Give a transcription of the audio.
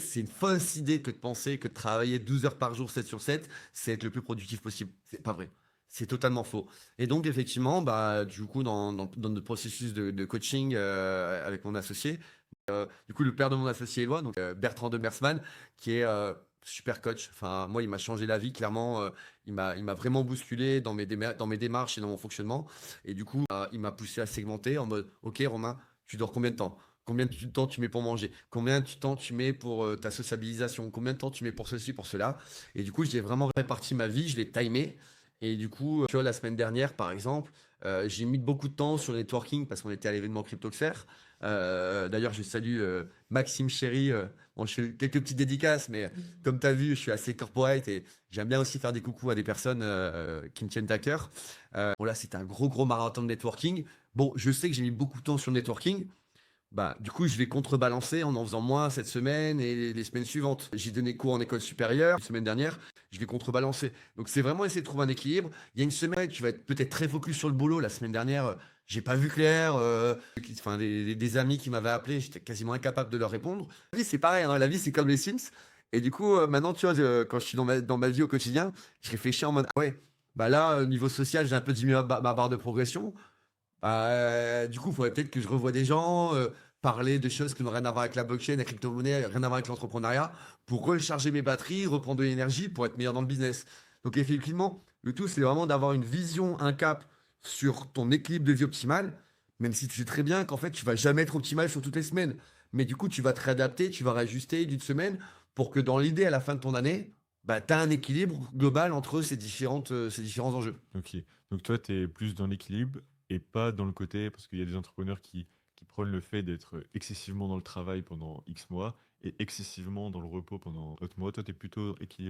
C'est une fausse idée que de penser que de travailler 12 heures par jour, 7 sur 7, c'est être le plus productif possible. C'est pas vrai. C'est totalement faux. Et donc effectivement, bah, du coup, dans notre processus de coaching, avec mon associé, du coup, le père de mon associé Éloi, donc Bertrand de Bersman, qui est super coach. Enfin, moi, il m'a changé la vie, clairement. Il m'a vraiment bousculé dans mes démarches et dans mon fonctionnement. Et du coup, il m'a poussé à segmenter en mode, OK, Romain, tu dors combien de temps? Combien de temps tu mets pour manger? Combien de temps tu mets pour ta sociabilisation? Combien de temps tu mets pour ceci, pour cela? Et du coup, j'ai vraiment réparti ma vie, je l'ai timé. Et du coup, tu vois, la semaine dernière, par exemple, j'ai mis beaucoup de temps sur le networking parce qu'on était à l'événement CryptoXer. D'ailleurs, je salue Maxime Chéry. Bon, je fais quelques petites dédicaces, mais comme tu as vu, je suis assez corporate et j'aime bien aussi faire des coucous à des personnes qui me tiennent à cœur. Bon, là, c'était un gros marathon de networking. Bon, je sais que j'ai mis beaucoup de temps sur le networking. Bah, du coup, je vais contrebalancer en faisant moins cette semaine et les semaines suivantes. J'ai donné cours en école supérieure la semaine dernière, je vais contrebalancer. Donc, c'est vraiment essayer de trouver un équilibre. Il y a une semaine, tu vas être peut-être très focus sur le boulot. La semaine dernière, j'ai pas vu clair. Enfin, des amis qui m'avaient appelé, j'étais quasiment incapable de leur répondre. La vie, c'est pareil, hein, la vie, c'est comme les Sims. Et du coup, maintenant, tu vois, quand je suis dans ma vie au quotidien, je réfléchis en mode, ah ouais, bah là, au niveau social, j'ai un peu diminué ma barre de progression. Du coup, il faudrait peut-être que je revoie des gens, parler de choses qui n'ont rien à voir avec la blockchain, la crypto-monnaie, rien à voir avec l'entrepreneuriat, pour recharger mes batteries, reprendre de l'énergie pour être meilleur dans le business. Donc, effectivement, le tout, c'est vraiment d'avoir une vision, un cap sur ton équilibre de vie optimal, même si tu sais très bien qu'en fait, tu vas jamais être optimal sur toutes les semaines. Mais du coup, tu vas te réadapter, tu vas réajuster d'une semaine pour que dans l'idée, à la fin de ton année, bah, tu as un équilibre global entre ces différents enjeux. Ok. Donc toi, tu es plus dans l'équilibre et pas dans le côté, parce qu'il y a des entrepreneurs qui prônent le fait d'être excessivement dans le travail pendant X mois et excessivement dans le repos pendant d'autres mois. Toi, tu es plutôt équilibré.